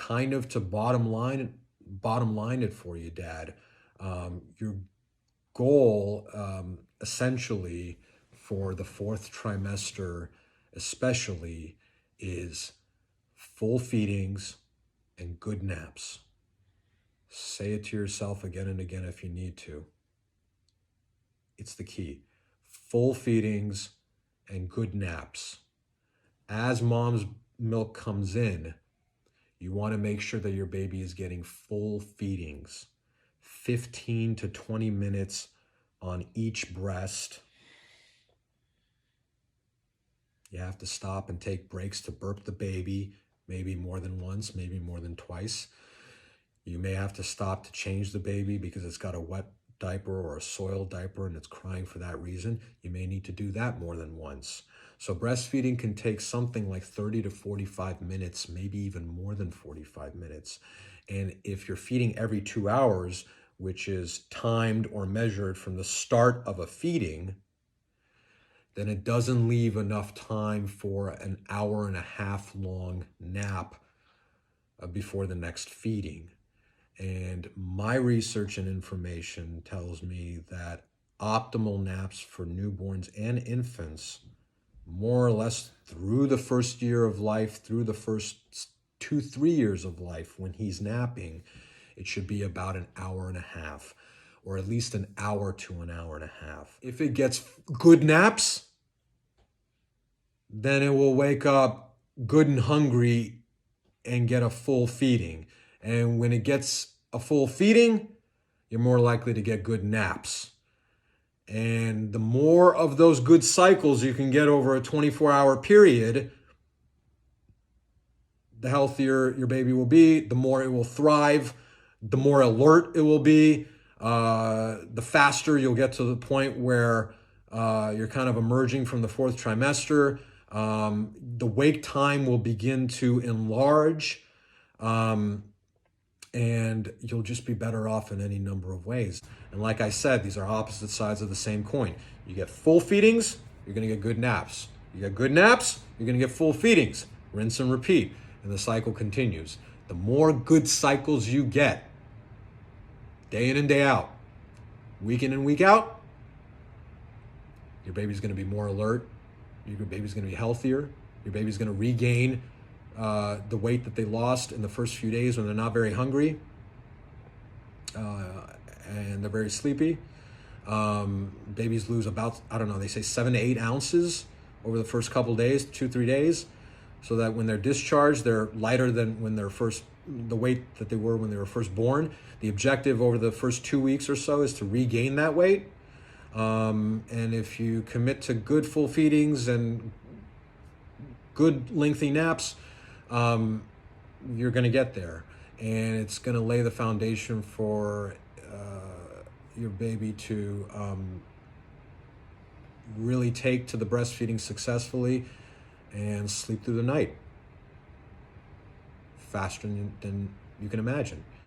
kind of to bottom line it for you, Dad. Your goal, essentially, for the fourth trimester, especially, is full feedings and good naps. Say it to yourself again and again if you need to. It's the key. Full feedings and good naps. As mom's milk comes in, you want to make sure that your baby is getting full feedings, 15 to 20 minutes on each breast. You have to stop and take breaks to burp the baby, maybe more than once, maybe more than twice. You may have to stop to change the baby because it's got a wet diaper or a soiled diaper and it's crying for that reason. You may need to do that more than once. So breastfeeding can take something like 30 to 45 minutes, maybe even more than 45 minutes. And if you're feeding every 2 hours, which is timed or measured from the start of a feeding, then it doesn't leave enough time for an hour and a half long nap before the next feeding. And my research and information tells me that optimal naps for newborns and infants, more or less through the first year of life, through the first 2-3 years of life when he's napping, it should be about an hour and a half, or at least an hour to an hour and a half. If it gets good naps, then it will wake up good and hungry and get a full feeding. And when it gets a full feeding, you're more likely to get good naps. And the more of those good cycles you can get over a 24-hour period, the healthier your baby will be, the more it will thrive, the more alert it will be, the faster you'll get to the point where you're kind of emerging from the fourth trimester. The wake time will begin to enlarge, and you'll just be better off in any number of ways. And like I said, these are opposite sides of the same coin. You get full feedings, you're going to get good naps. You get good naps, you're going to get full feedings. Rinse and repeat, and the cycle continues. The more good cycles you get, day in and day out, week in and week out, your baby's going to be more alert, your baby's going to be healthier, your baby's going to regain the weight that they lost in the first few days when they're not very hungry and they're very sleepy. Babies lose about, they say 7 to 8 ounces over the first couple days, 2-3 days, so that when they're discharged, they're lighter than when they're the weight that they were when they were first born. The objective over the first 2 weeks or so is to regain that weight. And if you commit to good full feedings and good lengthy naps, you're going to get there, and it's going to lay the foundation for your baby to really take to the breastfeeding successfully and sleep through the night faster than you can imagine.